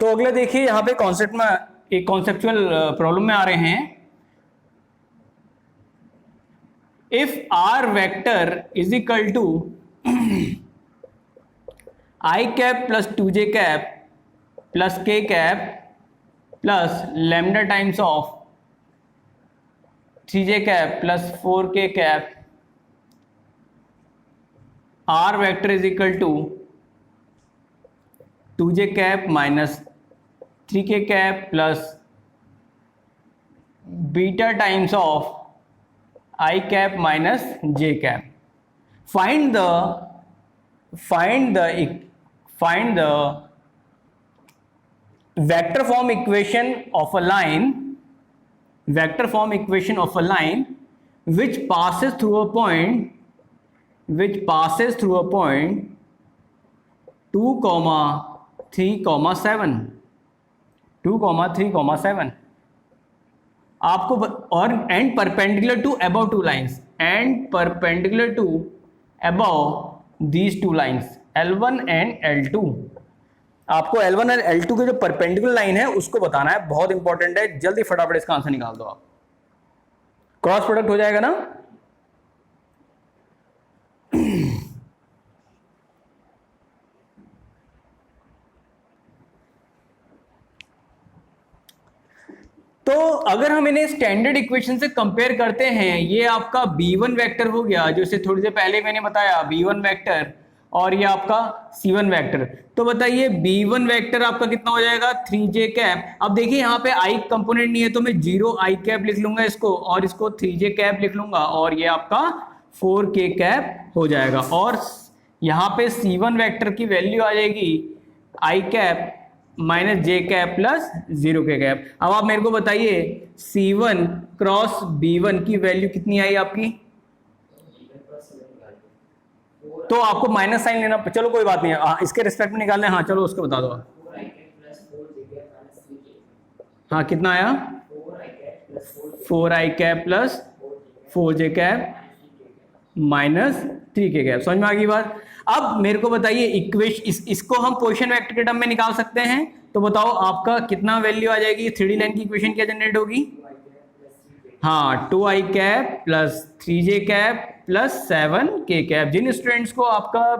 तो अगला देखिए यहाँ पे कॉन्सेप्ट में एक कॉन्सेप्चुअल प्रॉब्लम में आ रहे हैं। If r vector is equal to i cap plus 2j cap plus k cap plus lambda times of 3j cap plus 4k cap, r vector is equal to 2j cap minus 3k cap plus beta times of I cap minus j cap. Find the vector form equation of a line which passes through a point 2, 3, 7 आपको और and perpendicular to above two lines these two lines L1 and L2। आपको L1 और L2 के जो perpendicular line है उसको बताना है, बहुत इंपॉर्टेंट है। जल्दी फटाफट इसका आंसर निकाल दो आप, क्रॉस प्रोडक्ट हो जाएगा ना। तो अगर हम इन्हें स्टैंडर्ड इक्वेशन से कंपेयर करते हैं, ये आपका B1 वेक्टर हो गया, जो इसे थोड़ी देर पहले मैंने बताया B1 वेक्टर, और ये आपका C1 वेक्टर। तो बताइए B1 वेक्टर आपका कितना हो जाएगा 3j कैप। अब देखिए यहाँ पे I कंपोनेंट नहीं है तो मैं 0 I कैप लिख लूंगा इसको, और इसको 3j कैप लिख लूंगा, और ये आपका 4k कैप हो जाएगा। और यहाँ पे C1 वेक्टर की वैल्यू आ जाएगी I cap minus j cap plus 0k cap. अब आप मेरे को बताइए C1 क्रॉस B1 की वैल्यू कितनी आई आपकी, तो आपको माइनस साइन लेना, चलो कोई बात नहीं है, इसके रिस्पेक्ट में निकालना है। हाँ चलो उसको बता दो। हाँ कितना आया 4i cap plus 4j cap minus 3k cap. समझ में आ गई बात। अब मेरे को बताइए इक्वेशन इसको हम पोजीशन वेक्टर के टर्म में निकाल सकते हैं, तो बताओ आपका कितना वैल्यू आ जाएगी। 3D लाइन की इक्वेशन क्या जनरेट होगी, हाँ 2i cap plus 3j cap plus 7k cap. जिन स्टूडेंट्स को आपका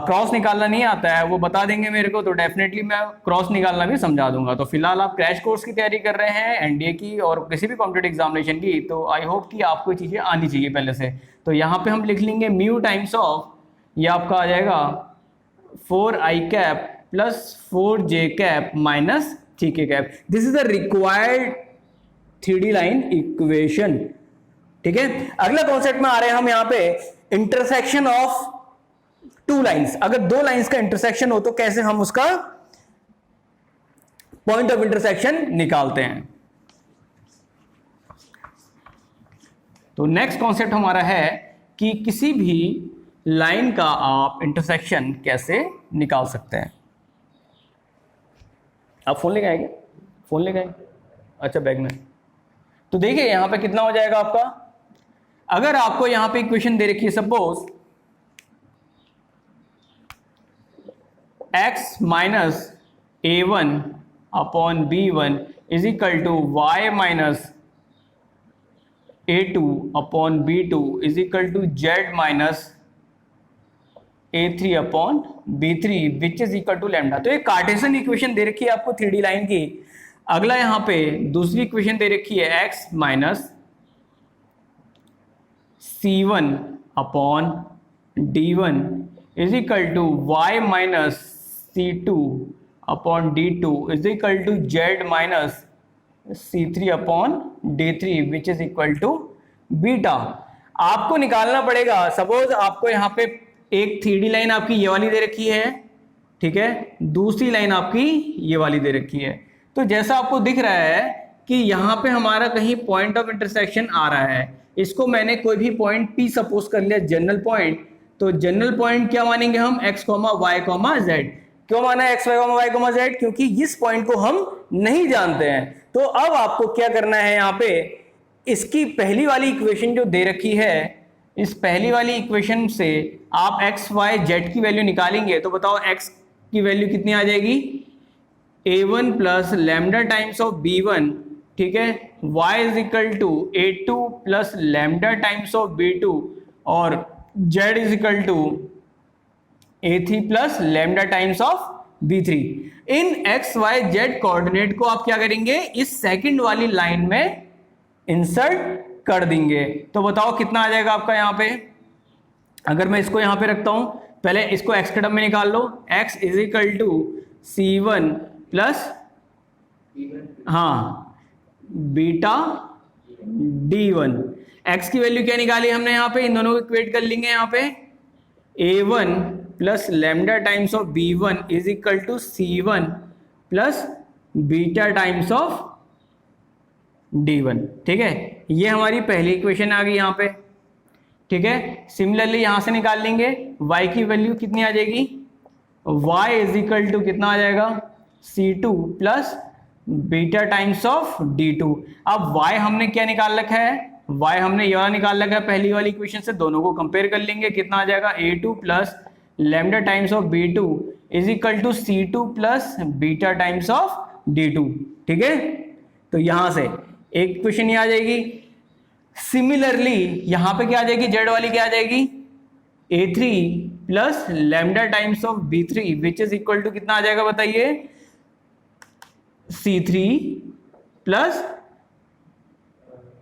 क्रॉस निकालना नहीं आता है वो बता देंगे मेरे को, तो डेफिनेटली मैं क्रॉस निकालना भी समझा दूंगा। तो फिलहाल आप क्रैश कोर्स की तैयारी कर रहे हैं एनडीए की और किसी भी कॉम्पिटिटिव एग्जामिनेशन की, तो आई होप कि आपको चीज़ें आनी चाहिए पहले से। तो यहाँ पे हम लिख लेंगे म्यू टाइम्स ऑफ, ये आपका आ जाएगा 4i cap plus 4j cap minus 3k cap. This is the required 3D line equation. ठीक है, अगला कॉन्सेप्ट में आ रहे हैं हम यहाँ पे इंटरसेक्शन ऑफ टू लाइंस। अगर दो लाइंस का इंटरसेक्शन हो तो कैसे हम उसका पॉइंट ऑफ इंटरसेक्शन निकालते हैं। तो नेक्स्ट कॉन्सेप्ट हमारा है कि किसी भी लाइन का आप इंटरसेक्शन कैसे निकाल सकते हैं। आप फोन लेके आएंगे, फोन लेके आएंगे, अच्छा बैग में। तो देखिए यहां पे कितना हो जाएगा आपका, अगर आपको यहां पे इक्वेशन दे रखी है suppose x minus a1 upon b1 is equal to y minus a2 upon b2 is equal to z minus a3 upon b3 which is equal to lambda. तो ये कार्टेशियन इक्वेशन दे रखी है आपको 3D लाइन की। अगला यहां पे दूसरी इक्वेशन दे रखी है x minus c1 upon d1 is equal to y minus c2 upon d2 is equal to z minus c3 upon d3 which is equal to beta. आपको निकालना पड़ेगा, सपोज आपको यहाँ पे एक 3D लाइन आपकी ये वाली दे रखी है, ठीक है, दूसरी लाइन आपकी ये वाली दे रखी है। तो जैसा आपको दिख रहा है कि यहाँ पे हमारा कहीं पॉइंट ऑफ इंटरसेक्शन आ रहा है, इसको मैंने कोई भी पॉइंट P सपोज कर लिया जनरल पॉइंट। तो जनरल पॉइंट क्या मानेंगे हम x, y, z। क्यों माना है x, y, z? क्योंकि इस पॉइंट को हम नहीं जानते हैं। तो अब आपको क्या करना है, यहाँ पे इसकी पहली वाली इक्वेशन जो दे रखी है, इस पहली वाली इक्वेशन से आप x, y, z की वैल्यू निकालेंगे। तो बताओ x की वैल्यू कितनी आ जाएगी, A1 plus lambda times of B1, ठीक है, y is equal to A2 plus lambda times of B2 और z is equal to A3 plus lambda times of B3। इन x y z कोऑर्डिनेट को आप क्या करेंगे, इस सेकंड वाली लाइन में इंसर्ट कर देंगे। तो बताओ कितना आ जाएगा आपका यहाँ पे। अगर मैं इसको यहाँ पे रखता हूं, पहले इसको x के टर्म में निकाल लो, x is equal to C1 plus हाँ बीटा D1। x की वैल्यू क्या निकाली हमने यहाँ पे, इन दोनों को इक्वेट कर लेंगे। यहाँ पे A1 plus lambda times of B1 is equal to C1 plus beta times of D1, ठीक है। ये हमारी पहली इक्वेशन आ गई यहाँ पे, ठीक है। सिमिलरली यहां से निकाल लेंगे y की वैल्यू कितनी आ जाएगी, y इज इक्वल टू कितना आ जाएगा C2 plus beta times of D2। अब y हमने क्या निकाल रखा है, y हमने ये वाला निकाल रखा है पहली वाली इक्वेशन से, दोनों को कंपेयर कर लेंगे, कितना आ जाएगा A2 plus lambda times of B2 is equal to C2 plus beta times of D2, ठीक है। तो यहां से एक इक्वेशन ये आ जाएगी। सिमिलरली यहां पे क्या आ जाएगी, जेड वाली क्या आ जाएगी, A3 plus lambda times of B3 which is equal to कितना आ जाएगा बताइए, C3 plus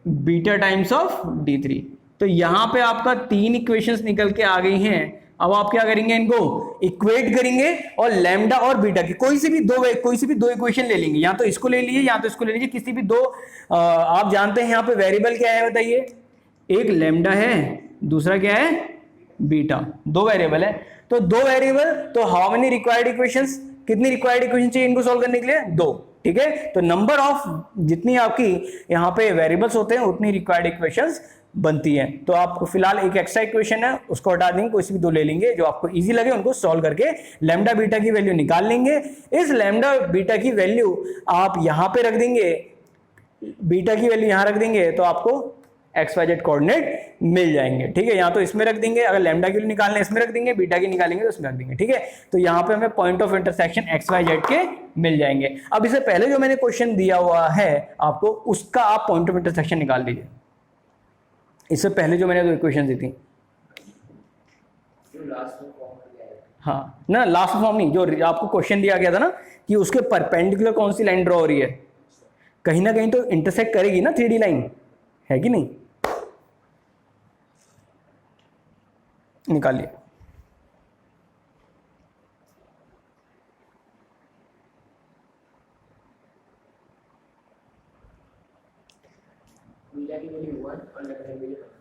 beta times of D3। तो यहां पे आपका तीन इक्वेशंस निकल के आ गई हैं। अब आप क्या करेंगे, इनको इक्वेट करेंगे और लैम्डा और बीटा की कोई सी भी दो इक्वेशन ले लेंगे, या तो इसको ले लीजिए या तो इसको ले लीजिए, किसी भी दो। आप जानते हैं यहाँ पे वेरिएबल क्या है बताइए, एक लैम्डा है, दूसरा क्या है बीटा, दो वेरिएबल है। तो दो वेरिएबल, तो हाउ मेनी रिक्वायर्ड इक्वेशंस, कितनी रिक्वायर्ड इक्वेशन चाहिए इनको सॉल्व करने के लिए, दो, ठीक है। तो नंबर ऑफ जितनी आपकी यहाँ पे वेरिएबल्स होते हैं उतनी रिक्वायर्ड इक्वेशंस बनती है। तो आपको फिलहाल एक एक्स्ट्रा इक्वेशन है उसको हटा देंगे, कोई सी भी दो ले लेंगे जो आपको इजी लगे, उनको सॉल्व करके लैम्डा बीटा की वैल्यू निकाल लेंगे। इस लैम्डा बीटा की वैल्यू आप यहां पे रख देंगे, बीटा की वैल्यू यहां रख देंगे तो आपको एक्स वाई जेड कोऑर्डिनेट मिल जाएंगे, ठीक है। यहाँ तो इसमें रख देंगे, अगर लैम्डा की वैल्यू निकालने इसमें रख देंगे, बीटा की निकालेंगे तो इसमें रख देंगे, ठीक है। तो यहाँ पे हमें point of intersection x y z के मिल जाएंगे। अब इससे पहले जो मैंने क्वेश्चन दिया हुआ है आपको, उसका आप पॉइंट ऑफ इंटरसेक्शन निकाल दीजिए। इससे पहले जो मैंने दो इक्वेशन दी थी, हाँ ना, लास्ट फॉर्म नहीं, जो आपको क्वेश्चन दिया गया था ना कि उसके परपेंडिकुलर कौन सी लाइन ड्रॉ हो रही है, कहीं ना कहीं तो इंटरसेक्ट करेगी ना 3D लाइन, है कि नहीं। निकालिए।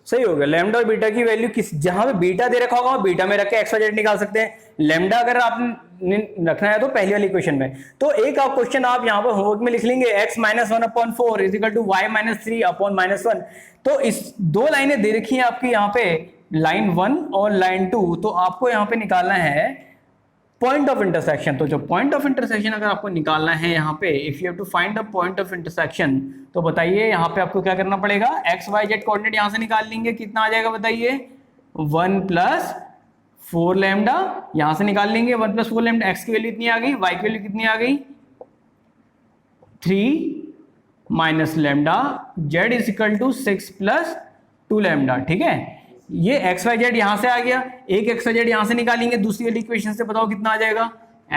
सही हो गया। लैम्डा और बीटा की वैल्यू किस, जहां पे बीटा दे रखा होगा बीटा में रख के एक्स वाई जेड निकाल सकते हैं। लैम्डा अगर आपने रखना है तो पहली वाली इक्वेशन में। तो एक आप क्वेश्चन आप यहां पर होमवर्क में लिख लेंगे, x minus 1/4 is equal to y minus 3/-1। तो इस दो लाइनें दे रखी हैं आपकी यहाँ पे, लाइन 1 और लाइन 2, तो आपको यहाँ पे निकालना है पॉइंट ऑफ इंटरसेक्शन। तो जो पॉइंट ऑफ इंटरसेक्शन अगर आपको निकालना है यहाँ पे, if you have to find the point of intersection, तो बताइए यहाँ पे आपको क्या करना पड़ेगा, एक्स वाई जेड कोऑर्डिनेट यहाँ से निकाल लेंगे, कितना आ जाएगा बताइए, 1 + 4 लैम्डा, यहाँ से निकाल लेंगे 1 + 4 लैम्डा। एक्स की वैल्यू इतनी आ गई, वाई की वैल्यू कितनी आ गई, 3 - lambda, z is equal to 6 + 2 lambda, ठीक है। ये एक्स वाई जेड यहां से आ गया, एक एक्स वाई जेड यहां से निकालेंगे दूसरी वाली इक्वेशन से, बताओ कितना आ जाएगा,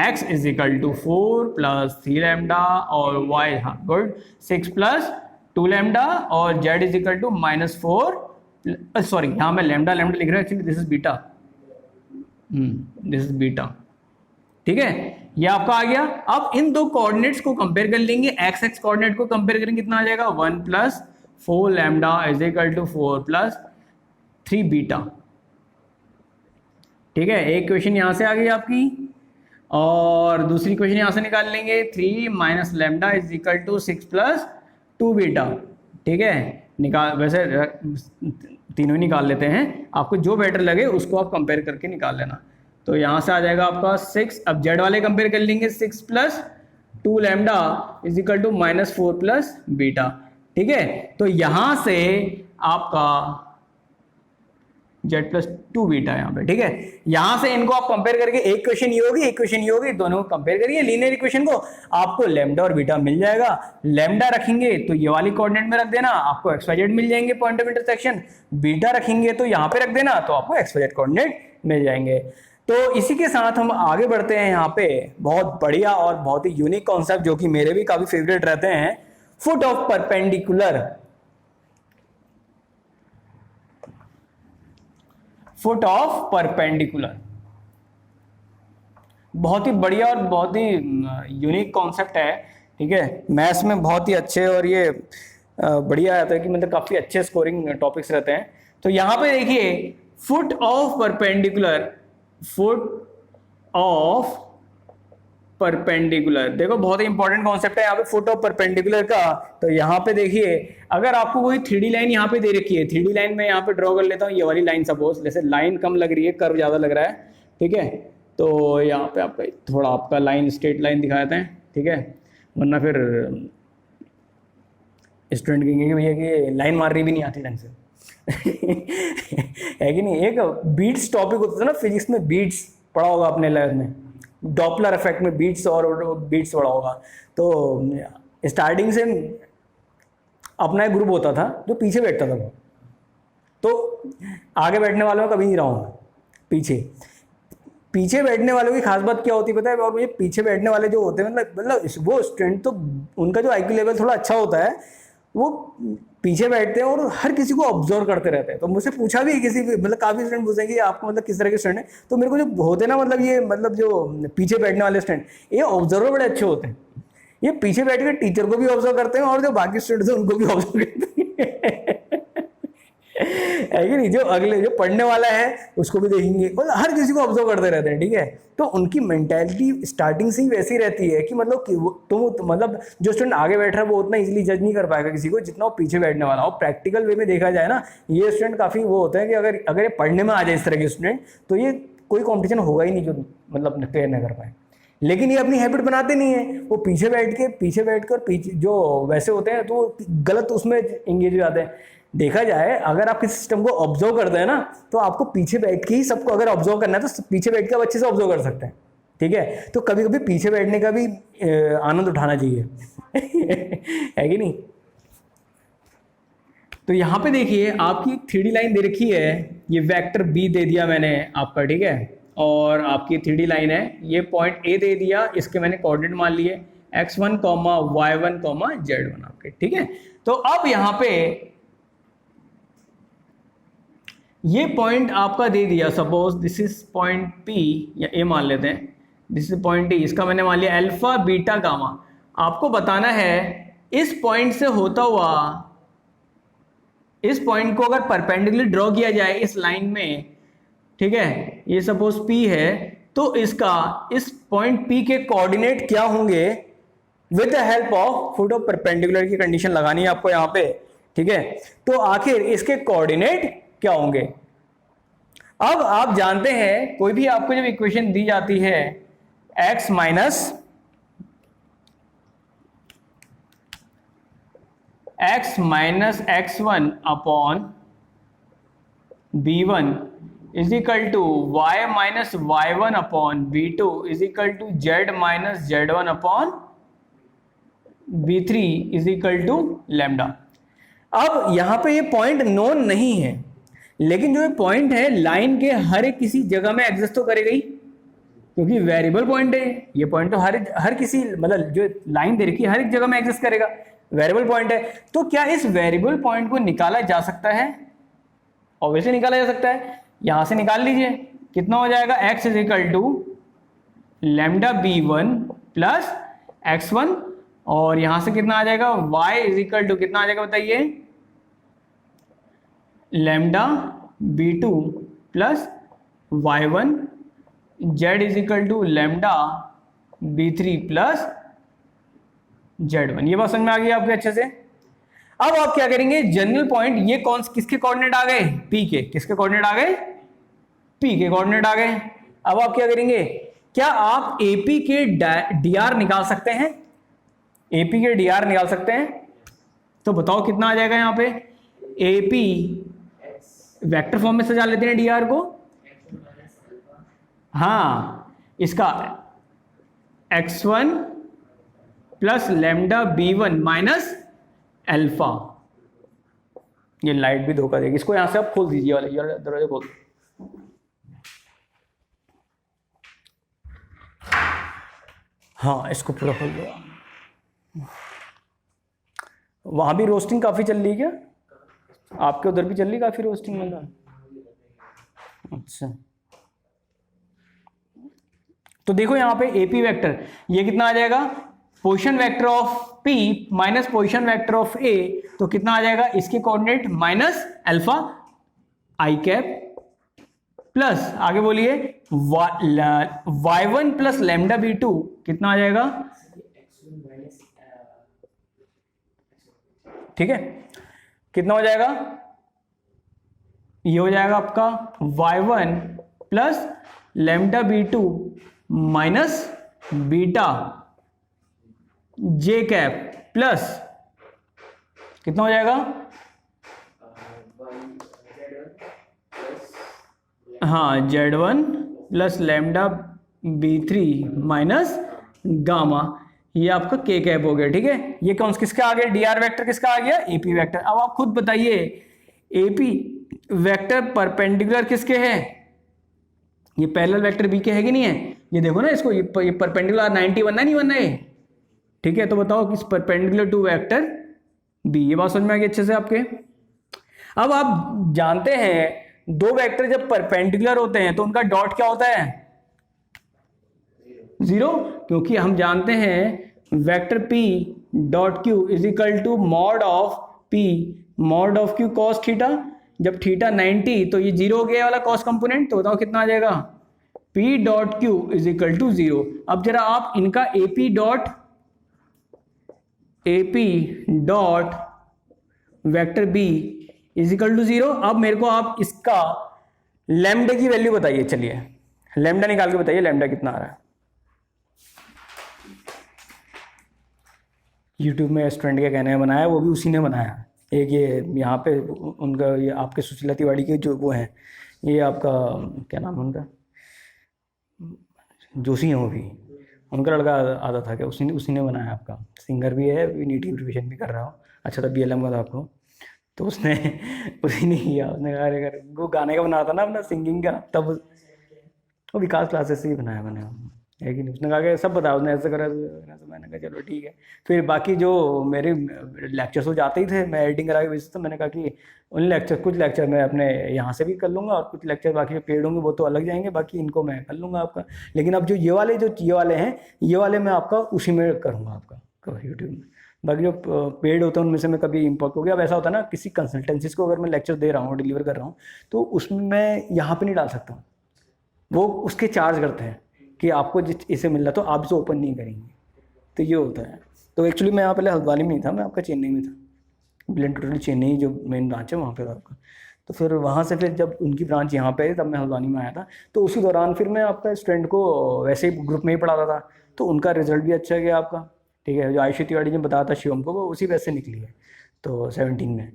x is equal to 4 + 3 lambda और y, हाँ गुड, 6 + 2 लैम्डा और z is equal to -4, sorry यहाँ मैं लैम्डा लिख रहा हूँ, actually this is beta, this is beta, ठीक है। ये आपका आ गया। अब इन दो कोऑर्डिनेट्स को कंपेयर कर लेंगे, एक्स एक्स कोऑर्डिनेट को कंपेयर करेंगे, कितना आ जाएगा, 1 + 4 lambda is equal to 4 + 3 beta, ठीक है। एक क्वेश्चन यहां से आ गई आपकी और दूसरी क्वेश्चन यहां से निकाल लेंगे, 3 - lambda is equal to 6 + 2 beta, ठीक है। निकाल, वैसे तीनों निकाल लेते हैं, आपको जो बेटर लगे उसको आप कंपेयर करके निकाल लेना। तो यहां से आ जाएगा आपका 6, अब जेड वाले कंपेयर कर लेंगे, 6 + 2 lambda is equal to -4 + beta, ठीक है। तो यहां से आपका जेड प्लस 2 बीटा यहाँ पे, ठीक है। यहां से इनको आप कंपेयर करके एक इक्वेशन ये होगी, एक इक्वेशन ये होगी, दोनों को कंपेयर करिए लीनियर इक्वेशन को, आपको लैम्डा और बीटा मिल जाएगा। लैम्डा रखेंगे तो ये वाली कोऑर्डिनेट में रख देना, आपको एक्स वाई जेड मिल जाएंगे पॉइंट ऑफ इंटरसेक्शन। बीटा रखेंगे तो यहाँ पे रख देना, तो आपको एक्स वाई जेड कोऑर्डिनेट मिल जाएंगे। तो इसी के साथ हम आगे बढ़ते हैं यहाँ पे, बहुत बढ़िया और बहुत ही यूनिक कॉन्सेप्ट जो कि मेरे भी काफी फेवरेट रहते हैं, foot of perpendicular. Foot of perpendicular बहुत ही बढ़िया और बहुत ही यूनिक कॉन्सेप्ट है, ठीक है। मैथ्स में बहुत ही अच्छे और ये बढ़िया आता है कि मतलब काफी अच्छे स्कोरिंग टॉपिक्स रहते हैं। तो यहाँ पे देखिए foot of perpendicular, foot of perpendicular, देखो बहुत ही इंपॉर्टेंट कॉन्सेप्ट है यहाँ पे फुट ऑफ परपेंडिकुलर का। तो यहाँ पे देखिए अगर आपको कोई 3D लाइन यहाँ पे दे रखी है, 3D लाइन में यहाँ पे ड्रॉ कर लेता हूँ, ये वाली लाइन सपोज, जैसे लाइन कम लग रही है, कर्व ज्यादा लग रहा है, ठीक है। तो यहाँ पे आपका थोड़ा आपका लाइन स्ट्रेट लाइन दिखा देते हैं, ठीक है, वरना फिर स्टूडेंट कहेंगे कि भैया कि लाइन मारनी भी नहीं आती ढंग से है कि नहीं। एक बीट्स टॉपिक होता था ना फिजिक्स में, बीट्स पढ़ा होगा अपने लेवल में, डॉपलर इफेक्ट में बीट्स और बीट्स पढ़ा होगा। तो स्टार्टिंग से अपना एक ग्रुप होता था जो पीछे बैठता था वो, तो आगे बैठने वालों में कभी नहीं रहा हूँ, पीछे बैठने वालों की खास बात क्या होती है पता है। और मुझे पीछे बैठने वाले जो होते हैं मतलब वो स्टूडेंट तो उनका जो आईक्यू लेवल थोड़ा अच्छा होता है, वो पीछे बैठते हैं और हर किसी को ऑब्जर्व करते रहते हैं। तो मुझसे पूछा भी किसी भी मतलब काफी स्टूडेंट पूछेंगे कि आपको मतलब किस तरह के स्टूडेंट है, तो मेरे को जो होते ना मतलब ये मतलब जो पीछे बैठने वाले स्टूडेंट, ये ऑब्जर्वर बड़े अच्छे होते हैं। ये पीछे बैठ कर टीचर को भी ऑब्जर्व करते हैं और जो बाकी स्टूडेंट्स हैं उनको भी ऑब्जर्व करते हैं है कि नहीं। जो अगले जो पढ़ने वाला है उसको भी देखेंगे, मतलब हर किसी को ऑब्जर्व करते रहते हैं, ठीक है। तो उनकी मेंटालिटी स्टार्टिंग से ही वैसी रहती है कि मतलब तो मतलब जो स्टूडेंट आगे बैठ रहा है वो उतना इजीली जज नहीं कर पाएगा किसी को जितना वो पीछे बैठने वाला हो। प्रैक्टिकल वे में देखा जाए ना, ये स्टूडेंट काफी वो होता है कि अगर ये पढ़ने में आ जाए इस तरह के स्टूडेंट, तो ये कोई कॉम्पिटिशन होगा ही नहीं जो मतलब क्लियर न कर पाए। लेकिन ये अपनी हैबिट बनाते नहीं है, वो पीछे बैठकर पीछे जो वैसे होते हैं तो गलत उसमें इंगेज हो जाते हैं। देखा जाए अगर आप किसी सिस्टम को ऑब्जर्व करते हैं ना, तो आपको पीछे बैठ के ही सबको अगर ऑब्जर्व करना है तो पीछे बैठ के आप अच्छे से ऑब्जर्व कर सकते हैं, ठीक है। तो कभी कभी पीछे बैठने का भी आनंद उठाना चाहिए है कि नहीं। तो यहाँ पे देखिए आपकी 3D लाइन दे रखी है, ये वेक्टर बी दे दिया मैंने आपका, ठीक है, और आपकी 3D लाइन है, ये पॉइंट ए दे दिया, इसके मैंने कोऑर्डिनेट मान लिए x1, y1, z1 आपके, ठीक है। तो अब यहाँ पे ये पॉइंट आपका दे दिया, suppose this is point P या A मान लेते हैं, दिस इज पॉइंट T, इसका मैंने मान लिया अल्फा बीटा गामा। आपको बताना है इस पॉइंट से होता हुआ, इस पॉइंट को अगर परपेंडिकुलर ड्रॉ किया जाए इस लाइन में, ठीक है, ये सपोज P है, तो इसका इस पॉइंट P के कोऑर्डिनेट क्या होंगे with the help of foot of perpendicular की कंडीशन लगानी है आपको यहाँ पे, ठीक है। तो आखिर इसके कोऑर्डिनेट क्या होंगे। अब आप जानते हैं कोई भी आपको जब इक्वेशन दी जाती है x minus x1 upon b1 is equal to y minus y1 upon b2 is equal to z minus z1 upon b3 is equal to lambda. अब यहां पे ये पॉइंट नोन नहीं है, लेकिन जो ये पॉइंट है लाइन के हर एक किसी जगह में एग्जिस्ट तो करेगा ही, क्योंकि वेरिएबल पॉइंट है ये पॉइंट, तो हर किसी मतलब जो लाइन दे रखी है हर एक जगह में एग्जिस्ट करेगा, वेरिएबल पॉइंट है। तो क्या इस वेरिएबल पॉइंट को निकाला जा सकता है? ऑब्वियसली निकाला जा सकता है। यहां से निकाल लीजिए, कितना हो जाएगा, x is equal to lambda b1 plus x1, और यहां से कितना आ जाएगा, y इज इक्वल टू कितना आ जाएगा बताइए, lambda b2 plus y1, z is equal to lambda b3 plus z1। ये बात समझ में आ गई आपके अच्छे से। अब आप क्या करेंगे, जनरल पॉइंट ये कौन किसके कोऑर्डिनेट आ गए, p के, किसके कोऑर्डिनेट आ गए, p के कोऑर्डिनेट आ गए। अब आप क्या करेंगे, क्या आप AP के dr निकाल सकते हैं, AP के dr निकाल सकते हैं? तो बताओ कितना आ जाएगा यहाँ पे, AP वेक्टर फॉर्म में सजा लेते हैं dr को। हाँ, इसका x1 plus lambda b1 minus alpha. ये लाइट भी धोखा देगी, इसको यहां से आप खोल दीजिए, वाले ये दरवाजा खोल। हाँ, इसको पूरा खोल दो। वहां भी रोस्टिंग काफी चल रही है क्या? आपके उधर भी चल रही काफी रोस्टिंग में? अच्छा, तो देखो यहाँ पे एपी वेक्टर ये कितना आ जाएगा, position vector of P minus position vector of A, तो कितना आ जाएगा, इसके coordinate minus alpha I cap plus आगे बोलिए y1 प्लस लैम्डा b2 कितना आ जाएगा, ठीक है, कितना हो जाएगा, ये हो जाएगा आपका y1 plus lambda b2 minus beta J cap plus कितना हो जाएगा, हाँ z1 plus lambda b3 minus gamma, ये आपका के कैप हो गया, ठीक है। ये कौन किसका आ गया, dr वेक्टर किसका आ गया, एपी वेक्टर। अब आप खुद बताइए एपी वेक्टर परपेंडिकुलर किसके है, ये पैरेलल वेक्टर बी के है कि नहीं है, ये देखो ना इसको, ये परपेंडिकुलर 90 बनना नहीं बनना है, ठीक है। तो बताओ किस परपेंडिकुलर टू वेक्टर बी, ये बात समझ में आ गई अच्छे से आपके। अब आप जानते हैं दो वेक्टर जब परपेंडिकुलर होते हैं तो उनका डॉट क्या होता है, जीरो, क्योंकि हम जानते हैं vector p dot q is equal to mod of p mod of q cos theta. जब थीटा 90 तो ये जीरो हो गया वाला cos कंपोनेंट, तो बताओ कितना आ जाएगा, p dot q is equal to zero. अब जरा आप इनका ap dot vector b is equal to zero. अब मेरे को आप इसका लैम्डा की वैल्यू बताइए, चलिए लैम्डा निकाल के बताइए, लैम्डा कितना आ रहा है। यूट्यूब में स्टूडेंट के कहने में बनाया, वो भी उसी ने बनाया। एक ये यहाँ पे उनका, ये आपके सुशीला तिवारी के जो वो हैं, ये आपका क्या नाम है उनका, जोशी है वो भी, उनका लड़का आता था क्या, उसी ने बनाया। आपका सिंगर भी है, नीट रिविजन भी कर रहा हो, अच्छा था BLM का था आपको, तो उसने उसी ने किया, उसने कहा अगर वो गाने का बना था ना अपना सिंगिंग का, तब वो विकास क्लासेस से ही बनाया मैंने, है कि नहीं। उसने कहा कि सब बताया, उसने ऐसे करा, तो मैंने कहा चलो ठीक है। फिर बाकी जो मेरे लेक्चर्स हो जाते ही थे, मैं एडिटिंग करा के भेजता, तो मैंने कहा कि उन लेक्चर, कुछ लेक्चर मैं अपने यहाँ से भी कर लूँगा, और कुछ लेक्चर बाकी जो पेड होंगे वो तो अलग जाएंगे, बाकी इनको मैं कर लूँगा आपका। लेकिन अब जो ये वाले हैं, ये वाले मैं आपका उसी में करूँगा आपका यूट्यूब में। बाकी जो पेड होता है उनमें से मैं कभी इम्पोर्ट हो गया। अब ऐसा होता है ना, किसी कंसल्टेंसीज को अगर मैं लेक्चर दे रहा हूँ, डिलीवर कर रहा हूँ, तो उसमें मैं यहाँ पे नहीं डाल सकता हूँ, वो उसके चार्ज करते हैं कि आपको इसे मिल रहा तो आप इसे ओपन नहीं करेंगे, तो ये होता है। तो एक्चुअली मैं यहाँ पहले हल्द्वानी में नहीं था, मैं आपका चेन्नई में था, ब्लेंड टोटली चेन्नई जो मेन ब्रांच है वहाँ पे था आपका। तो फिर वहाँ से फिर जब उनकी ब्रांच यहाँ पे आई तब मैं हल्द्वानी में आया था। तो उसी दौरान फिर मैं आपका स्टूडेंट को वैसे ही ग्रुप में ही पढ़ाता था, तो उनका रिजल्ट भी अच्छा गया आपका, ठीक है। जो आयुषी तिवारी ने बताया था शिवम को, वो उसी वैसे निकली है, तो 17 में।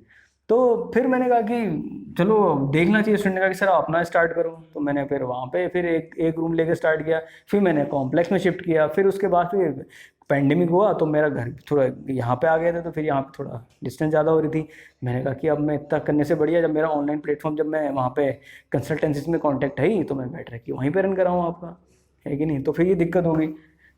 तो फिर मैंने कहा कि चलो देखना चाहिए, स्टूडेंट ने कहा कि सर अपना स्टार्ट करो, तो मैंने फिर वहाँ पे फिर एक रूम लेके स्टार्ट किया, फिर मैंने कॉम्प्लेक्स में शिफ्ट किया। फिर उसके बाद फिर पैंडेमिक हुआ, तो मेरा घर थोड़ा यहाँ पे आ गया था, तो फिर यहाँ पे थोड़ा डिस्टेंस ज़्यादा हो रही थी। मैंने कहा कि अब मैं इतना करने से बढ़िया जब मेरा ऑनलाइन प्लेटफॉर्म, जब मैं वहाँ पे कंसल्टेंसीज में कॉन्टैक्ट है ही, तो मैं बेटर है कि वहीं पर रन कराऊँ आपका, है कि नहीं। तो फिर ये दिक्कत हो गई।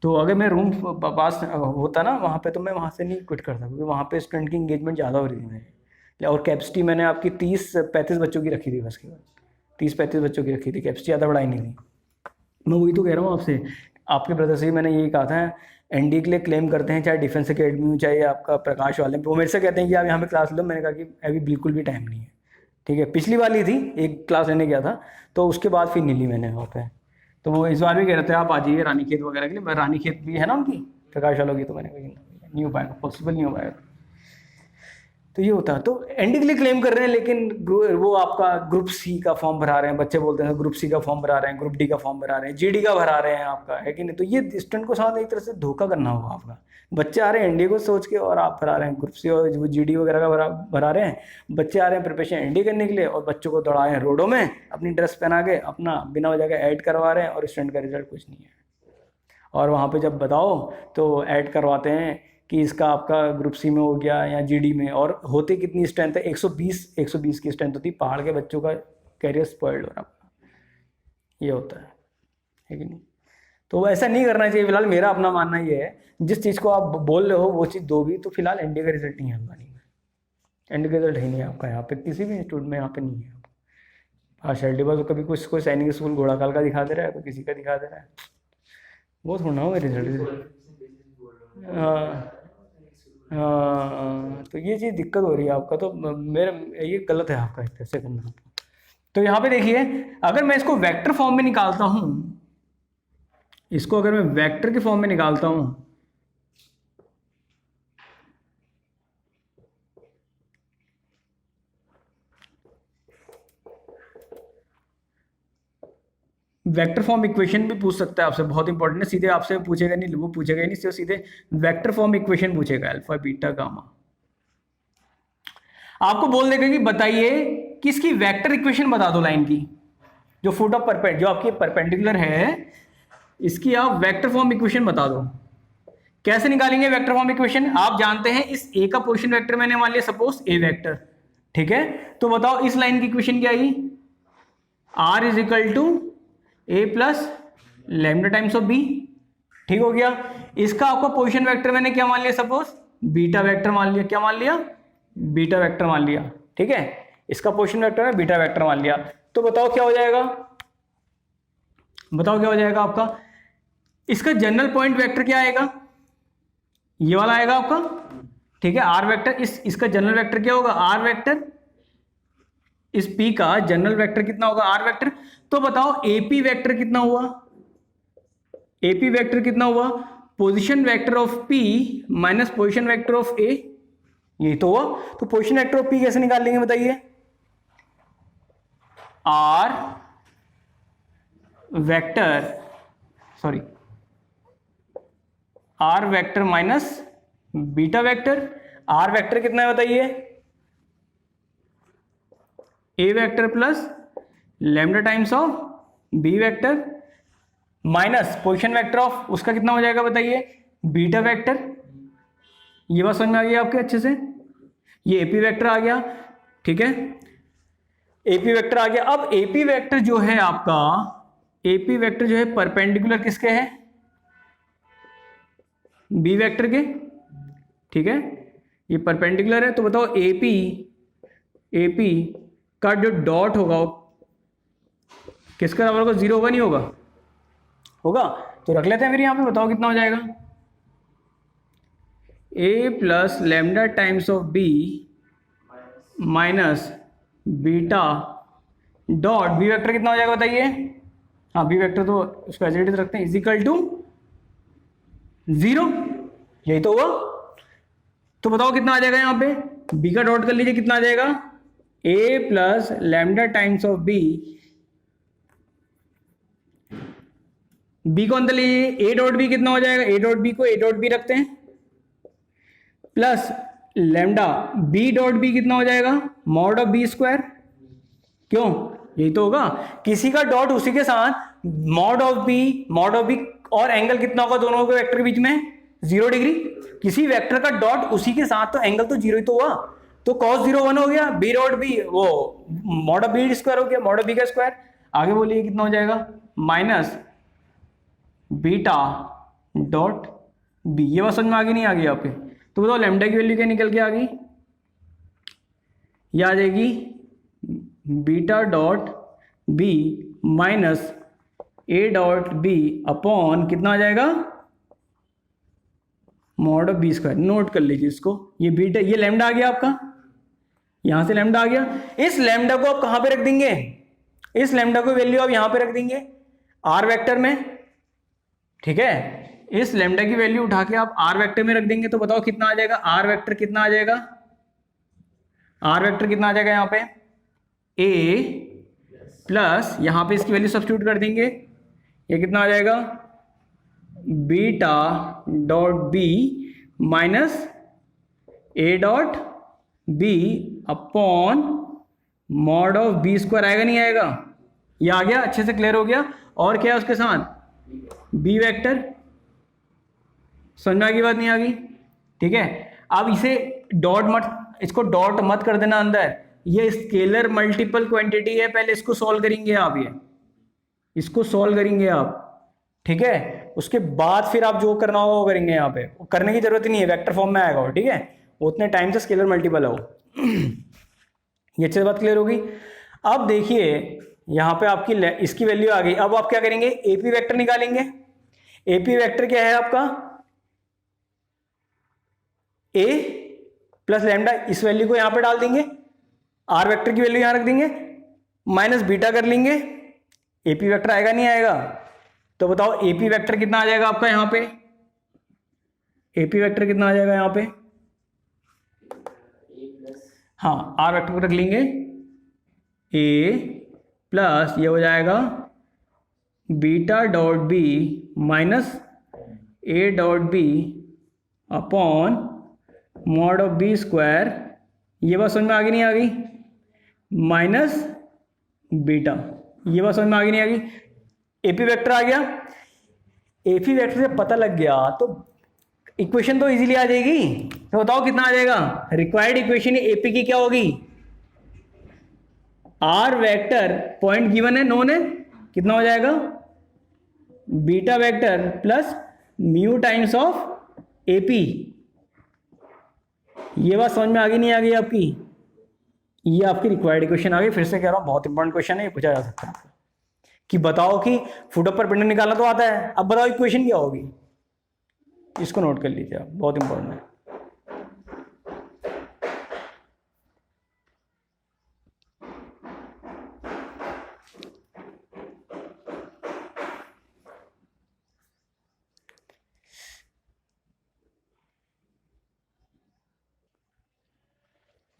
तो अगर मैं रूम पास होता ना वहाँ पे, तो मैं वहाँ से नहीं क्विट करता, क्योंकि वहाँ पे स्टूडेंट की इंगेजमेंट ज़्यादा हो रही थी मेरी, और कैपेसिटी मैंने आपकी 30-35 बच्चों की रखी थी, बस के बाद 30-35 बच्चों की रखी थी, कैपेसिटी ज़्यादा बढ़ाई नहीं थी। मैं वही तो कह रहा हूँ आपसे, आपके ब्रदर से भी मैंने यही कहा था, ND के लिए क्लेम करते हैं, चाहे डिफेंस अकेडमी में, चाहे आपका प्रकाश वाले, वो मेरे से कहते हैं कि आप यहाँ पे क्लास लो। मैंने कहा कि अभी बिल्कुल भी टाइम नहीं है, ठीक है। पिछली वाली थी, एक क्लास लेने गया था, तो उसके बाद फिर नहीं ली मैंने वहाँ पे। तो वो इस बार भी कह रहे थे आप आ जाइए रानीखेत वगैरह के लिए, रानीखेत भी है ना उनकी प्रकाश वालों की, तो मैंने कहा नहीं हो पाएगा, पॉसिबल नहीं हो पाएगा। तो ये होता है। तो एनडी के लिए क्लेम कर रहे हैं, लेकिन वो आपका ग्रुप सी का फॉर्म भरा रहे हैं, बच्चे बोलते हैं ग्रुप सी का फॉर्म भरा रहे हैं, ग्रुप डी का फॉर्म भरा रहे हैं, जीडी का भरा रहे हैं आपका, है कि नहीं। तो ये स्टूडेंट को साथ एक तरह से धोखा करना होगा आपका। बच्चे आ रहे हैं एनडी को सोच के और आप भरा रहे हैं ग्रुप सी और वो जीडी वगैरह का भरा रहे हैं। बच्चे आ रहे हैं प्रिपरेशन एनडी करने के लिए और बच्चों को दौड़ाए हैं रोडों में अपनी ड्रेस पहना के, अपना बिना वजह के ऐड करवा रहे हैं और स्टूडेंट का रिजल्ट कुछ नहीं है। और वहाँ पे जब बताओ तो ऐड करवाते हैं कि इसका आपका ग्रुप सी में हो गया या जीडी में, और होते कितनी स्ट्रेंथ है, 120 की स्ट्रेंथ होती है। पहाड़ के बच्चों का कैरियर स्पॉइल्ड हो रहा है, ये होता है कि नहीं। तो ऐसा नहीं करना चाहिए। फिलहाल मेरा अपना मानना ये है, जिस चीज़ को आप बोल रहे हो वो चीज़ दो भी। तो फिलहाल एनडीए का रिजल्ट नहीं है आपका, नहीं है एनडीए का रिजल्ट ही नहीं है आपका यहाँ पे, किसी भी इंस्टीट्यूट में यहाँ पे नहीं है। पार्शियलिटी बस कभी कुछ कोई सैनिक स्कूल घोड़ाकाल का दिखा दे रहा है, कोई किसी का दिखा दे रहा है, वो थोड़ा हो रिजल्ट। हाँ, तो ये चीज़ दिक्कत हो रही है आपका। तो मेरा ये गलत है आपका एक तरह से करना। तो यहाँ पे देखिए, अगर मैं इसको वेक्टर फॉर्म में निकालता हूँ, इसको अगर मैं वेक्टर के फॉर्म में निकालता हूँ, वेक्टर फॉर्म इक्वेशन भी पूछ सकता है आपसे, बहुत इंपॉर्टेंट है। सीधे आपसे पूछेगा नहीं, वो पूछेगा ही नहीं, सीधे वेक्टर फॉर्म इक्वेशन पूछेगा, अल्फा बीटा गामा। आपको बोल देगा कि बताइए कि इसकी वेक्टर इक्वेशन बता दो लाइन की, जो फुट ऑफ परपेंड जो आपकी परपेंडिकुलर है, इसकी आप वेक्टर फॉर्म इक्वेशन बता दो। कैसे निकालेंगे वेक्टर फॉर्म इक्वेशन? आप जानते हैं इस ए का पोजीशन वेक्टर मैंने मान लिया सपोज ए वेक्टर, ठीक है। तो बताओ इस लाइन की इक्वेशन क्या आई, R is equal to A plus lambda times of B, ठीक हो गया। इसका आपका पोजीशन वेक्टर मैंने क्या मान लिया सपोज, बीटा वेक्टर मान लिया। क्या मान लिया? बीटा वेक्टर मान लिया, ठीक है। इसका पोजीशन वेक्टर है, बीटा वेक्टर मान लिया। तो बताओ क्या हो जाएगा, बताओ क्या हो जाएगा आपका। इसका जनरल पॉइंट वेक्टर क्या आएगा, ये वाला आएगा आपका, ठीक है। आर वेक्टर, इसका जनरल वेक्टर क्या होगा, आर वेक्टर। इस पी का जनरल वेक्टर कितना होगा, आर वेक्टर। तो बताओ एपी वेक्टर कितना हुआ, एपी वेक्टर कितना हुआ, position vector of P minus position vector of A, यही तो हुआ। तो पोजीशन वेक्टर ऑफ पी कैसे निकाल लेंगे बताइए, R vector, sorry R vector minus beta vector. R vector कितना है बताइए, A vector plus lambda times of B vector minus position vector of उसका कितना हो जाएगा बताइए, बीटा वेक्टर। ये बात समझ में आ गई आपके अच्छे से, ये एपी वेक्टर आ गया, ठीक है। एपी वेक्टर आ गया। अब एपी वेक्टर जो है आपका, एपी वेक्टर जो है परपेंडिकुलर किसके है, बी वेक्टर के, ठीक है। ये परपेंडिकुलर है। तो बताओ एपी, एपी का जो डॉट होगा वो किसका बराबर होगा, जीरो होगा नहीं होगा, होगा। तो रख लेते हैं फिर यहां पे, बताओ कितना हो जाएगा, A plus lambda times of B minus beta dot B vector कितना हो जाएगा बताइए। हाँ बी वेक्टर तो उसको एज इट इज रखते हैं, इज इक्वल टू जीरो, यही तो हुआ। तो बताओ कितना आ जाएगा यहाँ पे, बी का डॉट कर लीजिए, कितना आ जाएगा, A plus lambda times of B, B को अंदर लीजिए, ए डॉट बी कितना हो जाएगा, ए डॉट बी को ए डॉट बी रखते हैं, plus lambda b dot b कितना हो जाएगा, मॉड ऑफ बी स्क्वायर। क्यों, यही तो होगा, किसी का डॉट उसी के साथ मॉड ऑफ बी और एंगल कितना होगा दोनों के वेक्टर के बीच में, 0 डिग्री। किसी वेक्टर का डॉट उसी के साथ तो एंगल तो 0 ही तो हुआ, तो cos 0 1 हो गया, बी डॉट बी वो मॉड ऑफ बी स्क्वायर हो गया, मॉड ऑफ बी का स्क्वायर। आगे बोलिए कितना हो जाएगा, माइनस बीटा डॉट बी। ये बात समझ में आ गई नहीं आ गई आपके? तो बताओ लैम्डा की वैल्यू क्या निकल के आ गई, ये आ जाएगी beta dot b minus a dot b upon कितना आ जाएगा, mod of b square. Note कर लीजिए इसको, ये बीटा, ये लैम्डा आ गया आपका, यहां से लैम्डा आ गया। इस लैम्डा को आप कहां पे रख देंगे, इस लैम्डा को वैल्यू आप यहां पे रख देंगे आर वेक्टर में, ठीक है। इस लैम्डा की वैल्यू उठा के आप आर वेक्टर में रख देंगे। तो बताओ कितना आ जाएगा, आर वेक्टर कितना आ जाएगा, आर वेक्टर कितना आ जाएगा यहाँ पे, ए प्लस यहाँ पे इसकी वैल्यू सब्स्टिट्यूट कर देंगे, ये कितना आ जाएगा, beta dot b minus a dot b upon mod of b square, आएगा नहीं आएगा, ये आ गया, अच्छे से क्लियर हो गया। और क्या है उसके साथ, बी वेक्टर, समझ में आ गई बात, नहीं आ गई, ठीक है। अब इसे डॉट मत, इसको डॉट मत कर देना अंदर, ये स्केलर मल्टीपल क्वांटिटी है, पहले इसको सॉल्व करेंगे आप, ये इसको सॉल्व करेंगे आप, ठीक है। उसके बाद फिर आप जो करना होगा वो करेंगे, यहाँ पे करने की जरूरत ही नहीं है, वेक्टर फॉर्म में आएगा, ठीक है, उतने टाइम से स्केलर मल्टीपल हो। ये अच्छे से बात क्लियर होगी। अब देखिए यहाँ पे आपकी इसकी वैल्यू आ गई, अब आप क्या करेंगे, एपी वेक्टर निकालेंगे। एपी वेक्टर क्या है आपका, ए प्लस लैम्डा, इस वैल्यू को यहां पे डाल देंगे, आर वेक्टर की वैल्यू यहां रख देंगे, माइनस बीटा कर लेंगे, एपी वेक्टर आएगा नहीं आएगा, तो बताओ एपी वेक्टर कितना आ जाएगा आपका यहाँ पे, एपी वेक्टर कितना आ जाएगा यहाँ पे, हाँ आर वेक्टर को रख लेंगे, ए प्लस ये हो जाएगा beta dot b minus a dot b upon mod of b square, ये बात समझ में आ गई नहीं आ गई, माइनस बीटा, ये बात समझ में आ गई नहीं आ गई। एपी वेक्टर आ गया, एपी वेक्टर से पता लग गया तो इक्वेशन तो इजीली आ जाएगी। तो बताओ कितना आ जाएगा, रिक्वायर्ड इक्वेशन एपी की क्या होगी, आर वेक्टर पॉइंट गिवन है, नोन है, कितना हो जाएगा, beta vector plus mu times of AP. ये बात समझ में आ गई नहीं आ गई आपकी, ये आपकी रिक्वायर्ड इक्वेशन आ गई। फिर से कह रहा हूं बहुत इंपॉर्टेंट क्वेश्चन है, ये पूछा जा सकता है कि बताओ कि फुट अपर पिंड निकालना तो आता है, अब बताओ इक्वेशन क्या होगी, इसको नोट कर लीजिए आप, बहुत इंपॉर्टेंट है।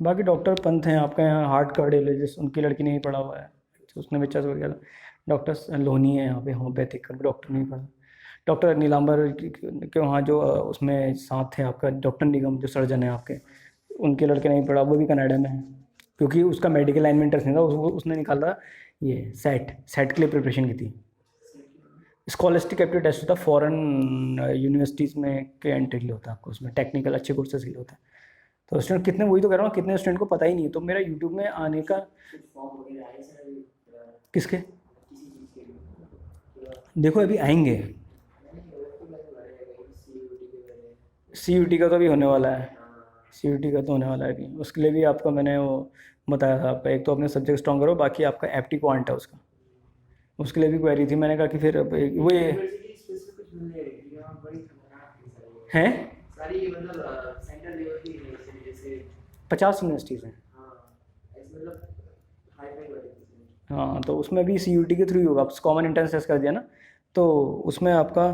बाकी डॉक्टर पंथ हैं आपका यहाँ, हार्ट कार्डियोलॉजिस्ट, उनकी लड़की नहीं पढ़ा हुआ है, तो उसने बच्चा हो गया। डॉक्टर लोनी है यहाँ पे होम्योपैथिक का, डॉक्टर नहीं पढ़ा। डॉक्टर नीलांबर के वहाँ जो उसमें साथ थे आपका डॉक्टर निगम, जो सर्जन है आपके, उनके लड़के नहीं पढ़ा, वो भी कनाडा में है, क्योंकि उसका मेडिकल लाइन में इंटरेस्ट नहीं था, उसने निकाला ये सेट के लिए प्रिपरेशन की थी। स्कॉलस्टिक एप्टीट्यूड टेस्ट होता है, फॉरेन यूनिवर्सिटीज़ में के एंट्री के लिए होता है आपको, उसमें टेक्निकल अच्छे कोर्सेज के लिए होता है। तो स्टूडेंट कितने, वही तो कह रहा हूँ, कितने स्टूडेंट को पता ही नहीं है। तो मेरा यूट्यूब में आने का, किसके, देखो अभी आएंगे, CUT का तो अभी होने वाला है, CUT का तो होने वाला है अभी, उसके लिए भी आपका मैंने वो बताया था आपका, एक तो अपने सब्जेक्ट स्ट्रॉन्ग करो, बाकी आपका एप्टी क्वांट है उसका, उसके लिए भी क्वेरी थी। मैंने कहा कि फिर वो ये हैं 50 यूनिवर्सिटीज़ हैं, हाँ, तो उसमें भी CUT के थ्रू ही होगा, कॉमन एंट्रेंस टेस्ट कर दिया ना, तो उसमें आपका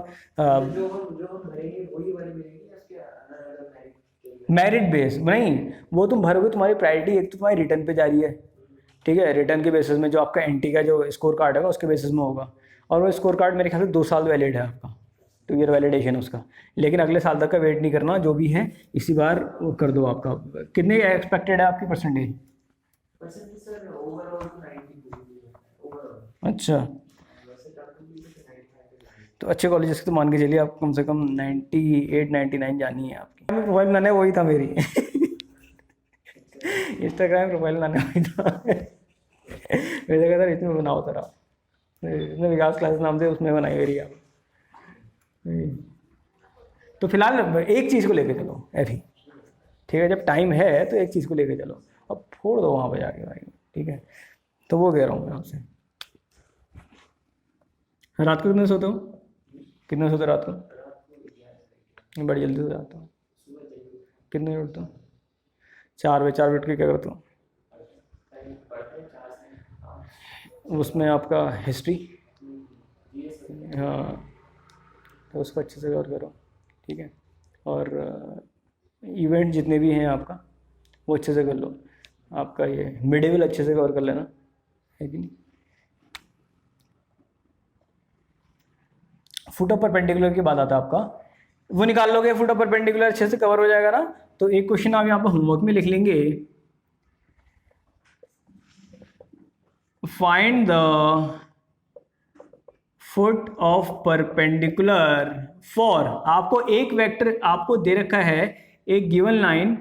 मेरिट बेस नहीं, वो तुम भरोगे, तुम्हारी प्रायोरिटी एक तो तुम्हारी रिटर्न पे जा रही है, ठीक है, रिटर्न के बेसिस में जो आपका NT का जो स्कोर कार्ड है उसके बेसिस में होगा, और वो स्कोर कार्ड मेरे ख्याल से 2 साल वैलिड है आपका, 2 ईयर वैलिडेशन उसका, लेकिन अगले साल तक का वेट नहीं करना, जो भी है इसी बार वो कर दो। आपका कितने एक्सपेक्टेड है आपकी परसेंटेज? अच्छा, तो अच्छे कॉलेजेस तो मान के चलिए आप कम से कम 98-99 जानी है आपकी। प्रोफाइल बनाने वही था मेरी इंस्टाग्राम प्रोफाइल बनाने वही था मेरे जगह सर इसमें बनाओ सर आप, इसमें विकास क्लास नाम से उसमें बनाई मेरी आप। तो फिलहाल एक चीज़ को लेके चलो ऐसी, ठीक है, जब टाइम है तो एक चीज़ को लेके चलो, अब फोड़ दो वहाँ पे जाके भाई, ठीक है। तो वो कह रहा हूँ मैं आपसे, रात को कितने सोते हो, कितने सोते रात को? बड़ी जल्दी सो जाता हूँ। कितने बजे उठता हूँ? 4 बजे। 4 बजे उठ के क्या करता हूँ? उसमें आपका हिस्ट्री, हाँ, तो उसको अच्छे से कवर करो, ठीक है, और इवेंट जितने भी हैं आपका वो अच्छे से कर लो। आपका ये मिडेवल अच्छे से कवर कर लेना, है कि नहीं। फुट ऑफ परपेंडिकुलर की बात आता है आपका, वो निकाल लोगे, फुट ऑफ परपेंडिकुलर अच्छे से कवर हो जाएगा ना। तो एक क्वेश्चन आप यहाँ पर होमवर्क में लिख लेंगे, find the foot of perpendicular for, आपको एक वेक्टर आपको दे रखा है, एक गिवन लाइन